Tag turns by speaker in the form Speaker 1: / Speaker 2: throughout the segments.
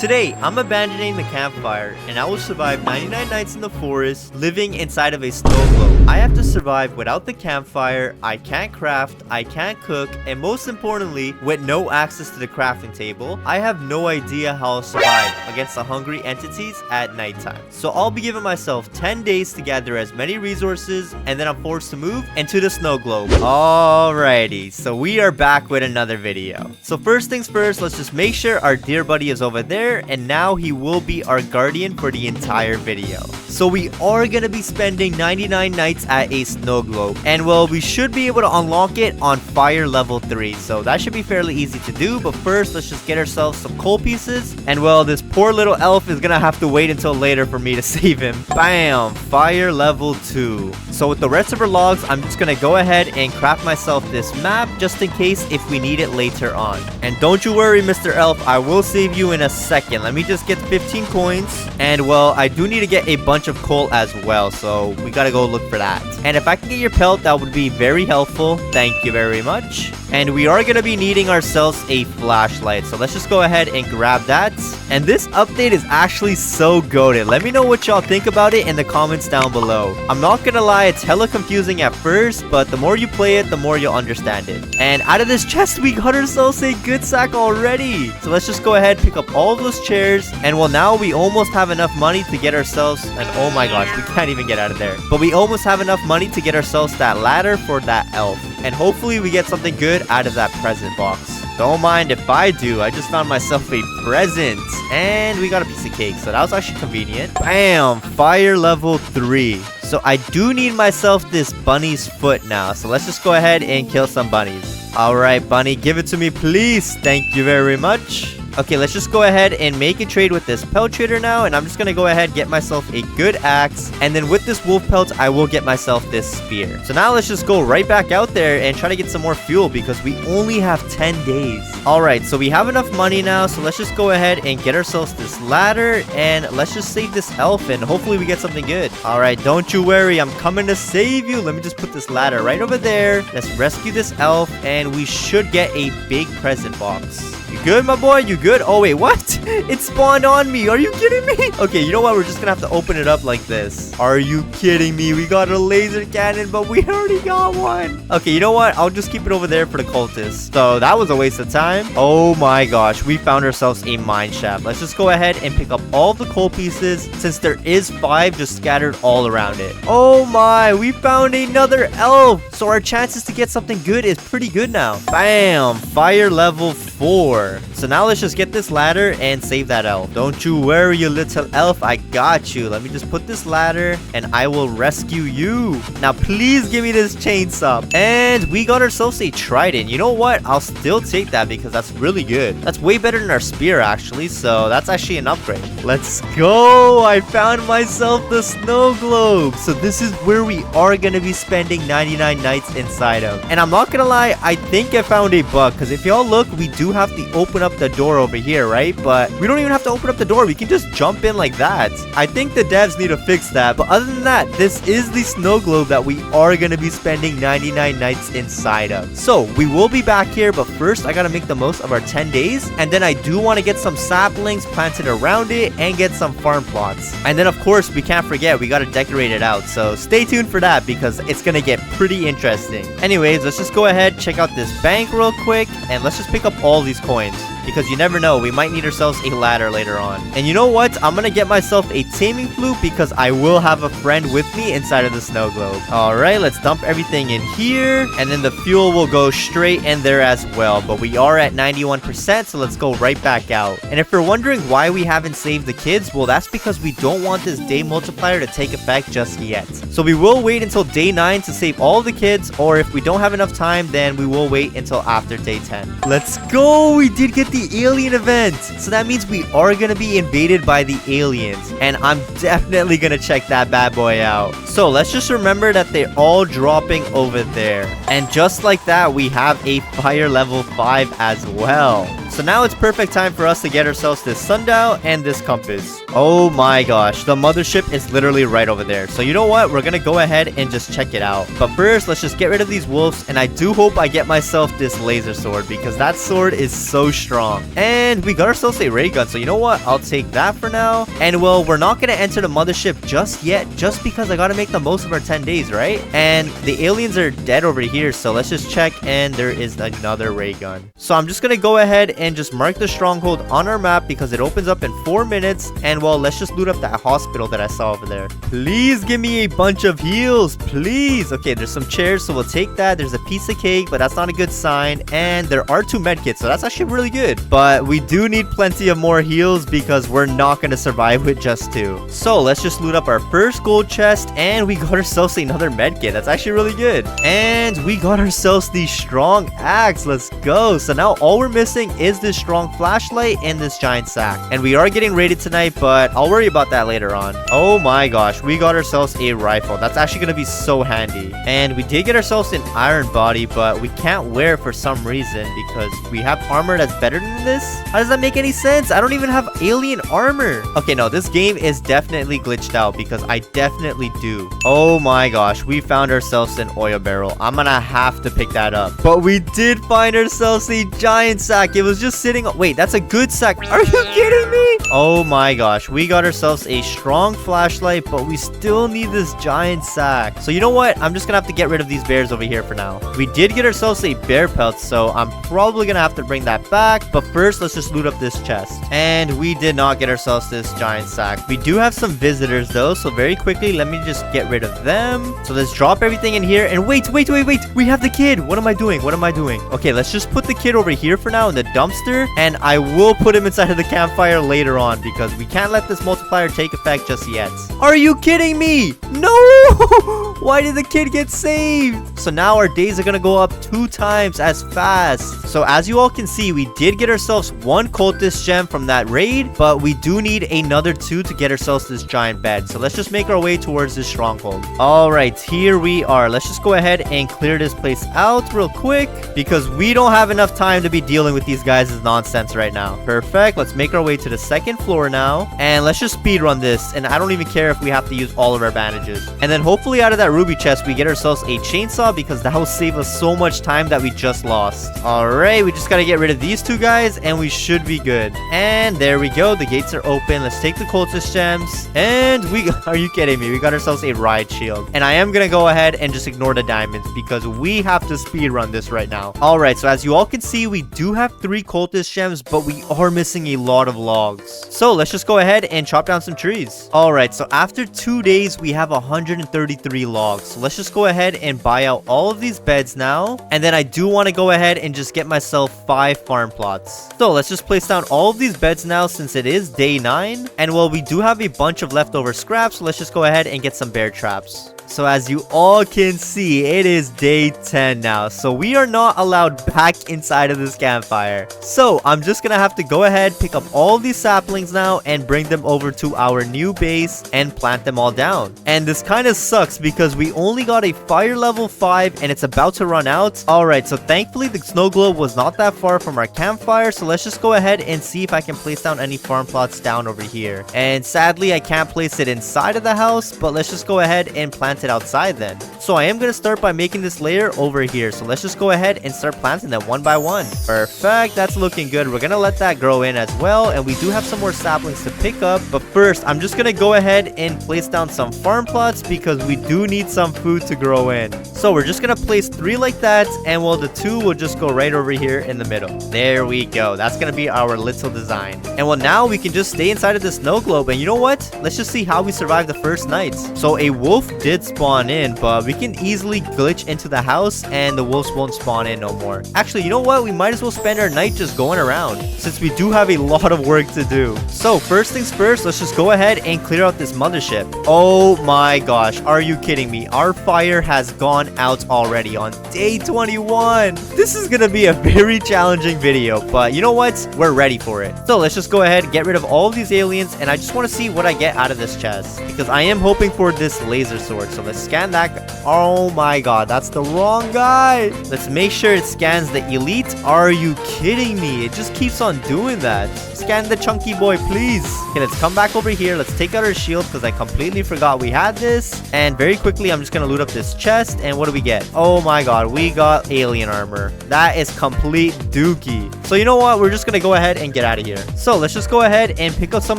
Speaker 1: Today, I'm abandoning the campfire, and I will survive 99 nights in the forest, living inside of a snow globe. I have to survive without the campfire, I can't craft, I can't cook, and most importantly, with no access to the crafting table, I have no idea how I'll survive against the hungry entities at nighttime. So I'll be giving myself 10 days to gather as many resources, and then I'm forced to move into the snow globe. Alrighty, so we are back with another video. So first things first, let's just make sure our dear buddy is over there, and now he will be our guardian for the entire video. So we are gonna be spending 99 nights at a snow globe, and well, we should be able to unlock it on fire level 3, so that should be fairly easy to do. But first, let's just get ourselves some coal pieces, and well, this poor little elf is gonna have to wait until later for me to save him. Bam, fire level 2. So with the rest of our logs, I'm just gonna go ahead and craft myself this map just in case if we need it later on. And don't you worry, Mr. Elf, I will save you in a second. Let me just get 15 coins, and well, I do need to get a bunch of coal as well, so we gotta go look for that. And if I can get your pelt, that would be very helpful. Thank you very much. And we are gonna be needing ourselves a flashlight, so let's just go ahead and grab that. And this update is actually so goated. Let me know what y'all think about it in the comments down below. I'm not gonna lie, it's hella confusing at first, but the more you play it, the more you'll understand it. And out of this chest, we got ourselves a good sack already. So let's just go ahead, pick up all of those chairs, and well, now we almost have enough money to get ourselves an, oh my gosh, we can't even get out of there. But we almost have enough money to get ourselves that ladder for that elf. And hopefully we get something good out of that present box. Don't mind if I do. I just found myself a present. And we got a piece of cake, so that was actually convenient. Bam! Fire level 3. So I do need myself this bunny's foot now. So let's just go ahead and kill some bunnies. Alright, bunny, give it to me, please. Thank you very much. Okay, let's just go ahead and make a trade with this pelt trader now, and I'm just gonna go ahead and get myself a good axe, and then with this wolf pelt, I will get myself this spear. So now let's just go right back out there and try to get some more fuel because we only have 10 days. Alright, so we have enough money now, so let's just go ahead and get ourselves this ladder, and let's just save this elf, and hopefully we get something good. Alright, don't you worry, I'm coming to save you. Let me just put this ladder right over there. Let's rescue this elf, and we should get a big present box. You good, my boy? You good? Oh, wait, what? It spawned on me. Are you kidding me? Okay, you know what? We're just gonna have to open it up like this. Are you kidding me? We got a laser cannon, but we already got one. Okay, you know what? I'll just keep it over there for the cultists. So that was a waste of time. Oh my gosh, we found ourselves a mine shaft. Let's just go ahead and pick up all the coal pieces since there is 5 just scattered all around it. Oh my, we found another elf. So our chances to get something good is pretty good now. Bam, fire level 4. So now let's just get this ladder and save that elf. Don't you worry, you little elf. I got you. Let me just put this ladder and I will rescue you. Now, please give me this chainsaw. And we got ourselves a trident. You know what? I'll still take that because that's really good. That's way better than our spear, actually. So that's actually an upgrade. Let's go. I found myself the snow globe. So this is where we are going to be spending 99 nights inside of. And I'm not going to lie, I think I found a bug because if y'all look, we do have to open up the door over here, right? But we don't even have to open up the door. We can just jump in like that. I think the devs need to fix that. But other than that, this is the snow globe that we are going to be spending 99 nights inside of. So we will be back here, but first I got to make the most of our 10 days. And then I do want to get some saplings planted around it and get some farm plots. And then of course, we can't forget, we got to decorate it out. So stay tuned for that because it's going to get pretty interesting. Anyways, let's just go ahead, check out this bank real quick, and let's just pick up all these coins. Because you never know, we might need ourselves a ladder later on. And you know what? I'm gonna get myself a taming flute because I will have a friend with me inside of the snow globe. Alright, let's dump everything in here. And then the fuel will go straight in there as well. But we are at 91%, so let's go right back out. And if you're wondering why we haven't saved the kids, well, that's because we don't want this day multiplier to take effect just yet. So we will wait until day 9 to save all the kids, or if we don't have enough time, then we will wait until after day 10. Let's go! We did get the alien event, so that means we are gonna be invaded by the aliens, and I'm definitely gonna check that bad boy out. So So let's just remember that they're all dropping over there. And just like that, we have a fire level 5 as well. So now it's perfect time for us to get ourselves this sundial and this compass. Oh my gosh, the mothership is literally right over there. So you know what? We're gonna go ahead and just check it out. But first, let's just get rid of these wolves. And I do hope I get myself this laser sword because that sword is so strong. And we got ourselves a ray gun. So you know what? I'll take that for now. And well, we're not gonna enter the mothership just yet, just because I gotta make the most of our 10 days, right? And the aliens are dead over here. So let's just check. And there is another ray gun. So I'm just gonna go ahead and just mark the stronghold on our map because it opens up in 4 minutes. And well, let's just loot up that hospital that I saw over there. Please give me a bunch of heals, please. Okay, there's some chairs, so we'll take that. There's a piece of cake, but that's not a good sign. And there are 2 medkits, so that's actually really good. But we do need plenty of more heals because we're not going to survive with just 2. So let's just loot up our first gold chest, and we got ourselves another medkit. That's actually really good. And we got ourselves the strong axe. Let's go. So now all we're missing is this strong flashlight and this giant sack. And we are getting raided tonight, but I'll worry about that later on. Oh my gosh, we got ourselves a rifle. That's actually going to be so handy. And we did get ourselves an iron body, but we can't wear it for some reason because we have armor that's better than this. How does that make any sense? I don't even have alien armor. Okay, no, this game is definitely glitched out because I definitely do. Oh my gosh, we found ourselves an oil barrel. I'm gonna have to pick that up. But we did find ourselves a giant sack. It was just sitting. Wait, that's a good sack. Are you kidding me? Oh my gosh, we got ourselves a strong flashlight, but we still need this giant sack. So you know what? I'm just gonna have to get rid of these bears over here for now. We did get ourselves a bear pelt, so I'm probably gonna have to bring that back. But first, let's just loot up this chest. And we did not get ourselves this giant sack. We do have some visitors though, so very quickly, let me just get rid of them. So let's drop everything in here. And wait. We have the kid. What am I doing? Okay, let's just put the kid over here for now in the dumpster. And I will put him inside of the campfire later on because we can't let this multiplier take effect just yet. Are you kidding me? No! Why did the kid get saved? So now our days are gonna go up 2 times as fast. So as you all can see, we did get ourselves 1 cultist gem from that raid, but we do need another 2 to get ourselves this giant bed. So let's just make our way towards this stronghold. All right, here we are. Let's just go ahead and clear this place out real quick because we don't have enough time to be dealing with these guys' nonsense right now. Perfect. Let's make our way to the 2nd floor now, and let's just speed run this. And I don't even care if we have to use all of our bandages. And then hopefully out of that ruby chest, we get ourselves a chainsaw because that will save us so much time that we just lost. All right, we just got to get rid of these 2 guys and we should be good. And there we go. The gates are open. Let's take the cultist gems. And are you kidding me? We got ourselves a riot shield. And I am going to go ahead and just ignore the diamonds because we have to speed run this right now. All right, so as you all can see, we do have 3 cultist gems, but we are missing a lot of logs. So let's just go ahead and chop down some trees. All right, so after 2 days, we have 133 logs. So let's just go ahead and buy out all of these beds now. And then I do want to go ahead and just get myself 5 farm plots. So let's just place down all of these beds now since it is day 9. And well, we do have a bunch of leftover scraps. So let's just go ahead and get some bear traps. So as you all can see, it is day 10 now. So we are not allowed back inside of this campfire. So I'm just gonna have to go ahead, pick up all these saplings now and bring them over to our new base and plant them all down. And this kind of sucks because we only got a fire level 5 and it's about to run out. Alright, so thankfully the snow globe was not that far from our campfire. So let's just go ahead and see if I can place down any farm plots down over here. And sadly, I can't place it inside of the house, but let's just go ahead and plant it outside then. So I am going to start by making this layer over here. So let's just go ahead and start planting them one by one. Perfect. That's looking good. We're going to let that grow in as well. And we do have some more saplings to pick up. But first, I'm just going to go ahead and place down some farm plots because we do need some food to grow in. So we're just going to place 3 like that. And well, the 2 will just go right over here in the middle. There we go. That's going to be our little design. And well, now we can just stay inside of the snow globe. And you know what? Let's just see how we survive the first nights. So a wolf did spawn in, but we can easily glitch into the house and the wolves won't spawn in no more. Actually, you know what? We might as well spend our night just going around since we do have a lot of work to do. So first things first, let's just go ahead and clear out this mothership. Oh my gosh, are you kidding me? Our fire has gone out already on day 21. This is gonna be a very challenging video, but you know what? We're ready for it. So let's just go ahead and get rid of all of these aliens, and I just want to see what I get out of this chest because I am hoping for this laser sword. So let's scan that. Oh my god, that's the wrong guy. Let's make sure it scans the elite. Are you kidding me? It just keeps on doing that. Scan the chunky boy, please. Okay, let's come back over here. Let's take out our shield because I completely forgot we had this. And very quickly, I'm just going to loot up this chest. And what do we get? Oh my god, we got alien armor. That is complete dookie. So you know what? We're just going to go ahead and get out of here. So let's just go ahead and pick up some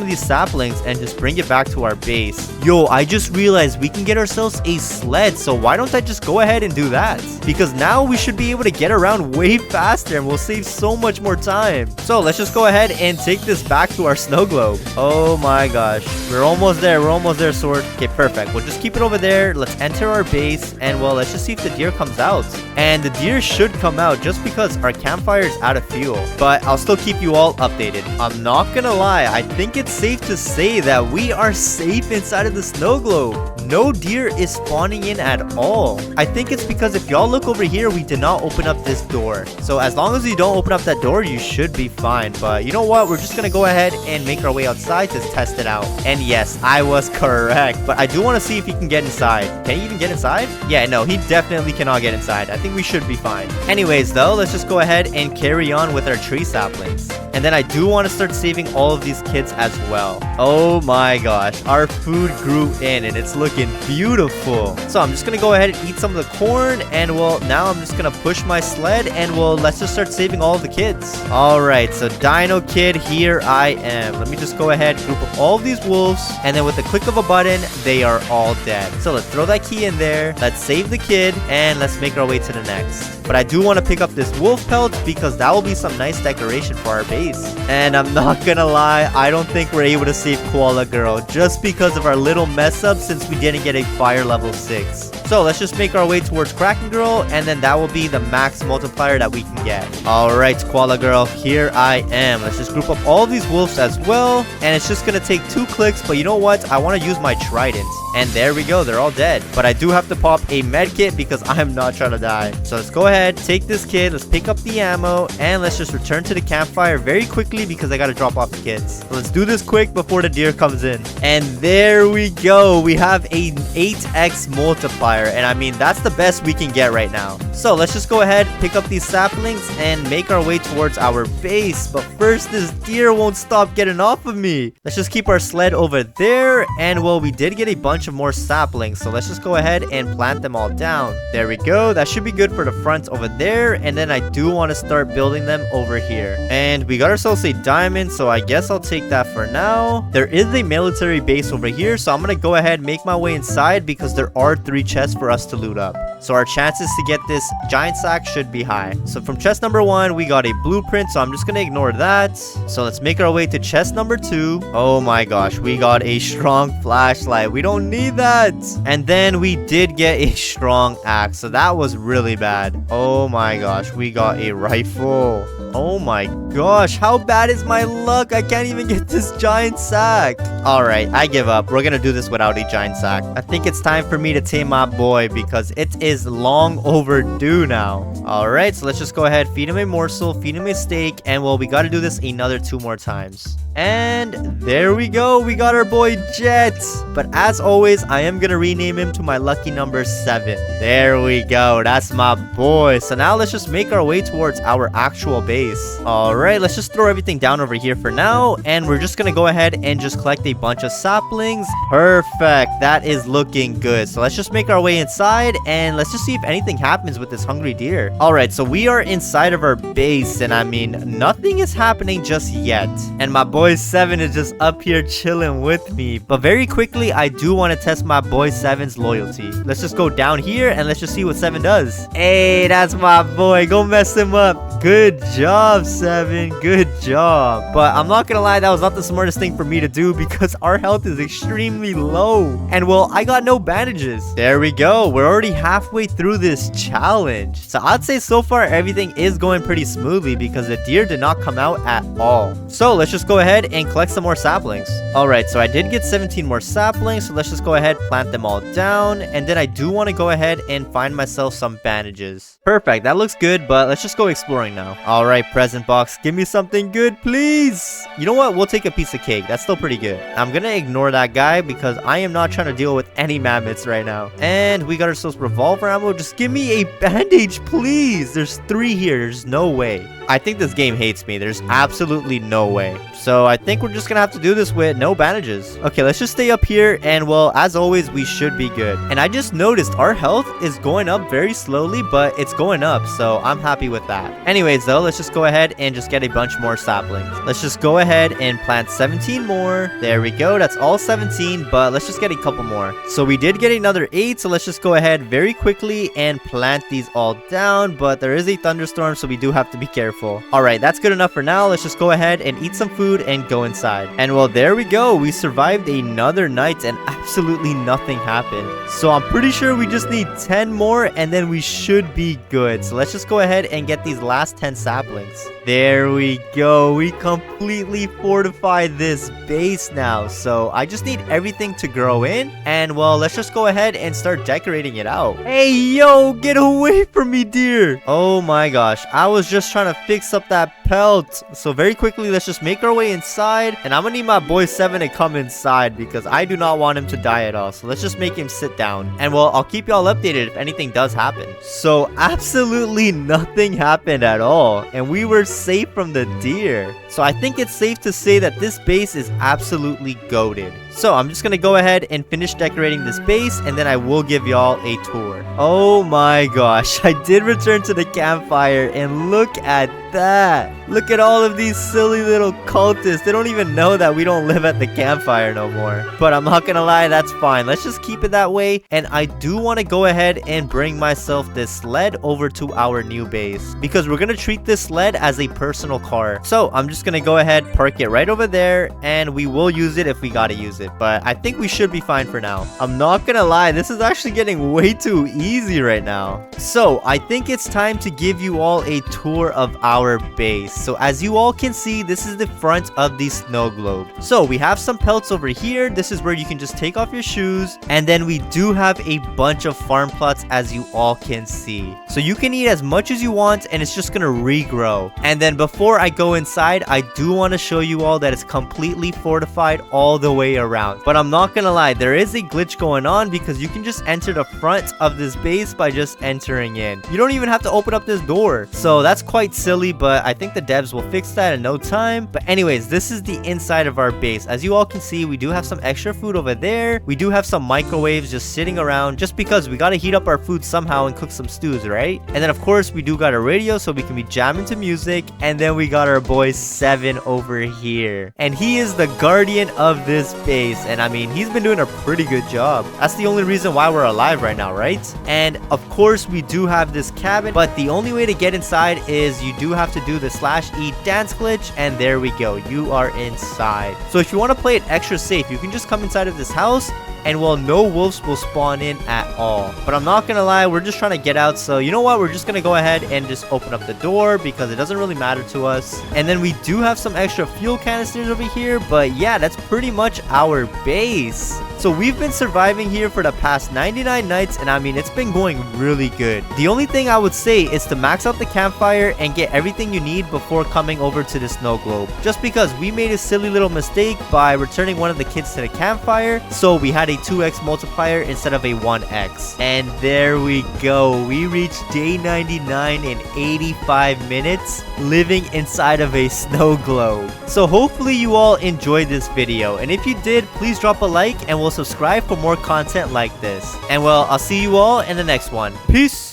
Speaker 1: of these saplings and just bring it back to our base. Yo, I just realized we can get ourselves a sled. So why don't I just go ahead and do that? Because now we should be able to get around way faster and we'll save so much more time. So let's just go ahead and take this back to our snow globe. Oh my gosh, we're almost there. We're almost there, sword. Okay, perfect. We'll just keep it over there. Let's enter our base and well, let's just see if the deer comes out. And the deer should come out just because our campfire is out of fuel. But I'll still keep you all updated. I'm not gonna lie, I think it's safe to say that we are safe inside of the snow globe. No deer is spawning in at all. I think it's because if y'all look over here, we did not open up this door. So as long as you don't open up that door, you should be fine. But you know what? We're just gonna go ahead and make our way outside to test it out. And yes, I was correct. But I do want to see if he can get inside. Can he even get inside? Yeah, no, he definitely cannot get inside. I think we should be fine. Anyways, though, let's just go ahead and carry on with our tree saplings. And then I do want to start saving all of these kids as well. Oh my gosh, our food grew in and it's looking beautiful. So I'm just gonna go ahead and eat some of the corn, and well, now I'm just gonna push my sled, and well, let's just start saving all of the kids. All right, so Dino Kid, here I am. Let me just go ahead, group up all of these wolves, and then with the click of a button, they are all dead. So let's throw that key in there, let's save the kid, and let's make our way to the next. But I do want to pick up this wolf pelt because that will be some nice decoration for our base. And I'm not gonna lie, I don't think we're able to save Koala Girl just because of our little mess up since we didn't get a fire level 6. So let's just make our way towards Kraken Girl, and then that will be the max multiplier that we can get. Alright, Koala Girl, here I am. Let's just group up all of these wolves as well, and it's just gonna take 2 clicks, but you know what? I want to use my trident. And there we go, they're all dead. But I do have to pop a med kit because I'm not trying to die. So let's go ahead, take this kid, let's pick up the ammo, and let's just return to the campfire very quickly because I gotta drop off the kids. So let's do this quick before the deer comes in. And there we go, we have an 8x multiplier, and I mean, that's the best we can get right now. So let's just go ahead, pick up these saplings, and make our way towards our base. But first, this deer won't stop getting off of me. Let's just keep our sled over there, and well, we did get a bunch of more saplings, so let's just go ahead and plant them all down. There we go, that should be good for the front over there, and then I do want to start building them over here. And we got ourselves a diamond, so I guess I'll take that for now. There is a military base over here, so I'm gonna go ahead and make my way inside because there are 3 chests for us to loot up. So our chances to get this giant sack should be high. So from chest number 1, we got a blueprint, so I'm just gonna ignore that. So let's make our way to chest number 2. Oh my gosh, we got a strong flashlight. We don't need that. And then we did get a strong axe, so that was really bad. Oh my gosh, we got a rifle. Oh my gosh, how bad is my luck? I can't even get this giant sack. Alright, I give up. We're gonna do this without a giant sack. I think it's time for me to tame my boy because it is long overdue now. Alright, so let's just go ahead, feed him a morsel, feed him a steak, and well, we gotta do this another 2 more times. And there we go, we got our boy Jet. But as always, I am gonna rename him to my lucky number 7. There we go, that's my boy. So now let's just make our way towards our actual base. Alright, let's just throw everything down over here for now, and we're just gonna go ahead and just collect a bunch of saplings. Perfect, that is looking good. So let's just make our way inside, and let's just see if anything happens with this hungry deer. Alright, so we are inside of our base, and I mean, nothing is happening just yet. And my boy 7 is just up here chilling with me. But very quickly, I do want to test my boy 7's loyalty. Let's just go down here, and let's just see what 7 does. Hey, that's my boy. Go mess him up. Good job, 7. Good job. But I'm not gonna lie, that was not the smartest thing for me to do because our health is extremely low. And well, I got no bandages. There we go. We're already halfway through this challenge. So I'd say so far everything is going pretty smoothly because the deer did not come out at all. So let's just go ahead and collect some more saplings. Alright, so I did get 17 more saplings, so let's just go ahead, plant them all down, and then I do want to go ahead and find myself some bandages. Perfect, that looks good, but let's just go exploring now. Alright, present box, give me something good, please! You know what? We'll take a piece of cake. That's still pretty good. I'm gonna ignore that guy because I am not trying to deal with any mammoths right now. And we got ourselves revolver ammo. Just give me a bandage, please! There's 3 here. There's no way. I think this game hates me. There's absolutely no way. So I think we're just gonna have to do this with no bandages. Okay, let's just stay up here, and well, as always, we should be good. And I just noticed our health is going up very slowly, but it's going up, so I'm happy with that. Anyways, though, let's just go ahead and just get a bunch more saplings. Let's just go ahead and plant 17 more. There we go. That's all 17, but let's just get a couple more. So we did get another 8, so let's just go ahead very quickly and plant these all down, but there is a thunderstorm, so we do have to be careful. Alright, that's good enough for now. Let's just go ahead and eat some food and go inside. And well, there we go. We survived another night and absolutely nothing happened. So I'm pretty sure we just need 10 more and then we should be good. So let's just go ahead and get these last 10 saplings. There we go. We completely fortified this base now. So I just need everything to grow in. And well, let's just go ahead and start decorating it out. Hey, yo, get away from me, dear. Oh my gosh. I was just trying to fix up that pelt. So very quickly, let's just make our way inside. And I'm gonna need my boy 7 to come inside because I do not want him to die at all. So let's just make him sit down. And well, I'll keep y'all updated if anything does happen. So absolutely nothing happened at all. And we were safe from the deer. So I think it's safe to say that this base is absolutely goated. So I'm just gonna go ahead and finish decorating this base, and then I will give y'all a tour. Oh my gosh, I did return to the campfire, and look at that. Look at all of these silly little cultists. They don't even know that we don't live at the campfire no more. But I'm not gonna lie, that's fine. Let's just keep it that way. And I do want to go ahead and bring myself this sled over to our new base, because we're gonna treat this sled as a personal car. So I'm just gonna go ahead, park it right over there, and we will use it if we gotta use it. But I think we should be fine for now. I'm not gonna lie, this is actually getting way too easy right now. So I think it's time to give you all a tour of our base. So as you all can see, this is the front of the snow globe. So we have some pelts over here. This is where you can just take off your shoes. And then we do have a bunch of farm plots, as you all can see. So you can eat as much as you want, and it's just gonna regrow. And then before I go inside, I do want to show you all that it's completely fortified all the way around. But I'm not gonna lie, there is a glitch going on because you can just enter the front of this base by just entering in. You don't even have to open up this door. So that's quite silly, but I think the devs will fix that in no time. But anyways, this is the inside of our base. As you all can see, we do have some extra food over there. We do have some microwaves just sitting around, just because we gotta heat up our food somehow and cook some stews, right? And then of course we do got a radio so we can be jamming to music. And then we got our boy 7 over here, and he is the guardian of this base. And I mean, he's been doing a pretty good job. That's the only reason why we're alive right now, right? And of course we do have this cabin, but the only way to get inside is you do have to do the /E dance glitch, and there we go, you are inside. So if you want to play it extra safe, you can just come inside of this house, and well, no wolves will spawn in at all. But I'm not gonna lie, we're just trying to get out. So you know what, we're just gonna go ahead and just open up the door because it doesn't really matter to us. And then we do have some extra fuel canisters over here, but yeah, that's pretty much our base. So we've been surviving here for the past 99 nights, and I mean, it's been going really good. The only thing I would say is to max out the campfire and get everything you need before coming over to the snow globe. Just because we made a silly little mistake by returning one of the kids to the campfire, so we had a 2x multiplier instead of a 1x. And there we go. We reached day 99 in 85 minutes living inside of a snow globe. So hopefully you all enjoyed this video, and if you did, please drop a like and we'll subscribe for more content like this. And well, I'll see you all in the next one. Peace.